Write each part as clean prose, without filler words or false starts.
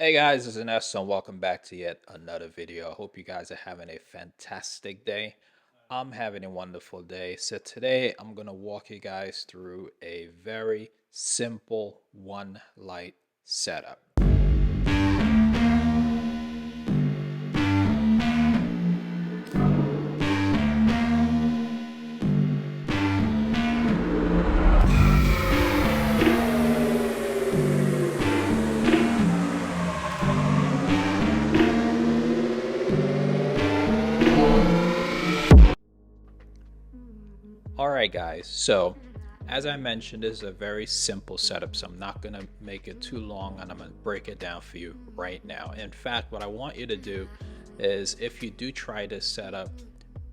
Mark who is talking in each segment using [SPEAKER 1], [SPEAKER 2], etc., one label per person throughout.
[SPEAKER 1] Hey guys, this is Ernesto and welcome back to yet another video. I hope you guys are having a fantastic day. I'm having a wonderful day. So today I'm going to walk you guys through a very simple one light setup. Alright guys, so as I mentioned, this is a very simple setup, so I'm not going to make it too long and I'm going to break it down for you right now. In fact, what I want you to do is if you do try this setup,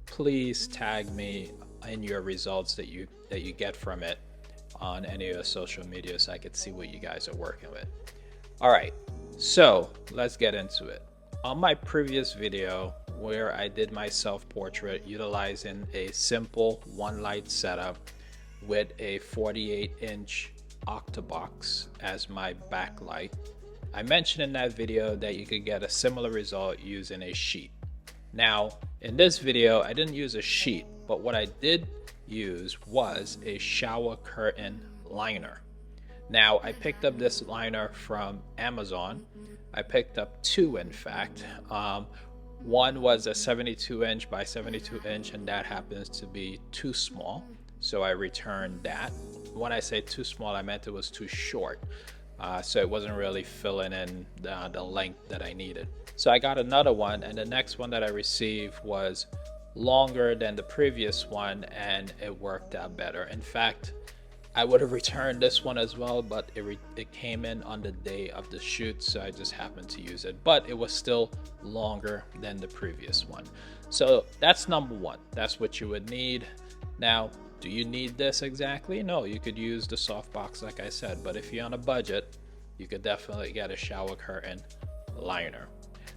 [SPEAKER 1] please tag me in your results that you get from it on any of your social media so I could see what you guys are working with. Alright, so let's get into it. On my previous video where I did my self-portrait utilizing a simple one light setup with a 48-inch octabox as my backlight, I mentioned in that video that you could get a similar result using a sheet. Now in this video I didn't use a sheet, but what I did use was a shower curtain liner. Now I picked up this liner from Amazon. I picked up two, in fact. One was a 72 inch by 72 inch and that happens to be too small, so I returned that. When I say too small, I meant it was too short, so it wasn't really filling in the length that I needed. So I got another one, and the next one that I received was longer than the previous one and it worked out better. In fact, I would have returned this one as well, but it came in on the day of the shoot, so I just happened to use it, but it was still longer than the previous one. So that's number one. That's what you would need. Now, do you need this exactly? No, you could use the softbox like I said, but if you're on a budget, you could definitely get a shower curtain liner.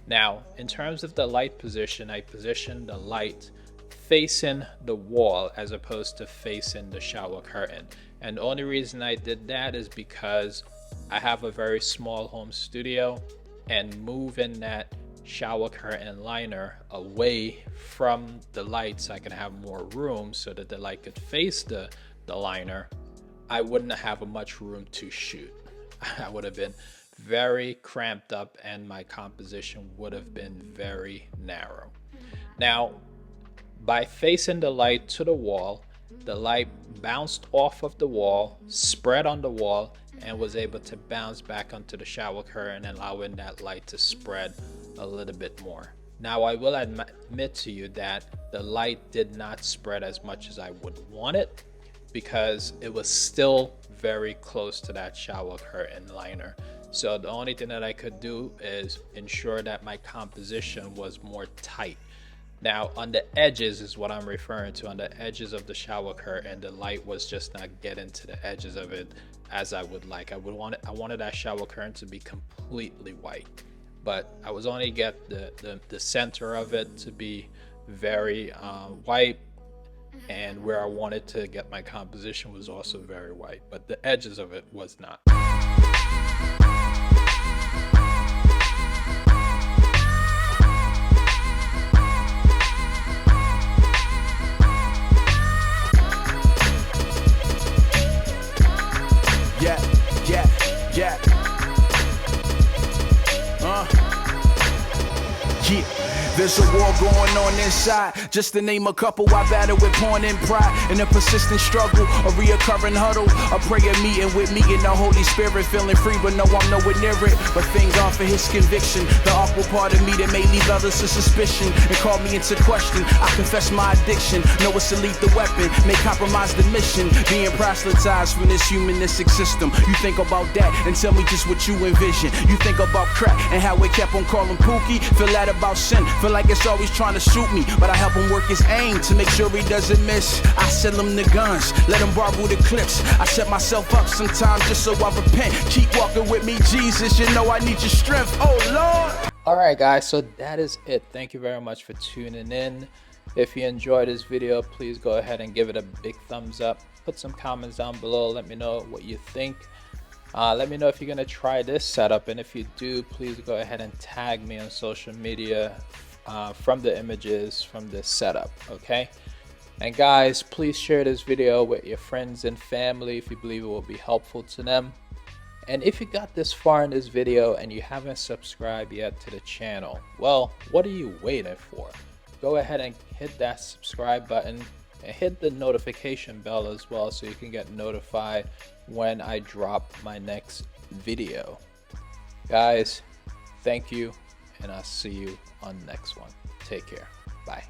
[SPEAKER 1] Now, in terms of the light position, I positioned the light facing the wall as opposed to facing the shower curtain. And the only reason I did that is because I have a very small home studio, and moving that shower curtain liner away from the light so I can have more room so that the light could face the liner, I wouldn't have much room to shoot. I would have been very cramped up and my composition would have been very narrow. Now, by facing the light to the wall, the light bounced off of the wall, spread on the wall, and was able to bounce back onto the shower curtain, allowing that light to spread a little bit more. Now, I will admit to you that the light did not spread as much as I would want it because it was still very close to that shower curtain liner. So the only thing that I could do is ensure that my composition was more tight. Now on the edges is what I'm referring to. On the edges of the shower curtain, the light was just not getting to the edges of it as I would like. I wanted that shower curtain to be completely white, but I was only get the center of it to be very white, and where I wanted to get my composition was also very white, but the edges of it was not.
[SPEAKER 2] There's a war going on inside. Just to name a couple, I battle with porn and pride. In a persistent struggle, a reoccurring huddle, a prayer meeting with me and the Holy Spirit. Feeling free, but no, I'm nowhere near it. But thank God for his conviction. The awkward part of me that may leave others to suspicion and call me into question. I confess my addiction. Know it's a lethal weapon, may compromise the mission. Being proselytized from this humanistic system. You think about that and tell me just what you envision. You think about crack and how it kept on calling Pookie. Feel that about sin. Feel like it's always trying to shoot me, but I help him work his aim to make sure he doesn't miss. I sell him the guns, let him borrow the clips. I set myself up sometimes just so I repent. Keep walking with me, Jesus, you know I need your strength, oh Lord.
[SPEAKER 1] Alright guys, so that is it. Thank you very much for tuning in. If you enjoyed this video, please go ahead and give it a big thumbs up. Put some comments down below, let me know what you think. Let me know if you're going to try this setup, and if you do, please go ahead and tag me on social media from the images from this setup, okay? And guys, please share this video with your friends and family if you believe it will be helpful to them. And if you got this far in this video and you haven't subscribed yet to the channel, well, what are you waiting for? Go ahead and hit that subscribe button and hit the notification bell as well, so you can get notified when I drop my next video. Guys, thank you, and I'll see you on the next one. Take care. Bye.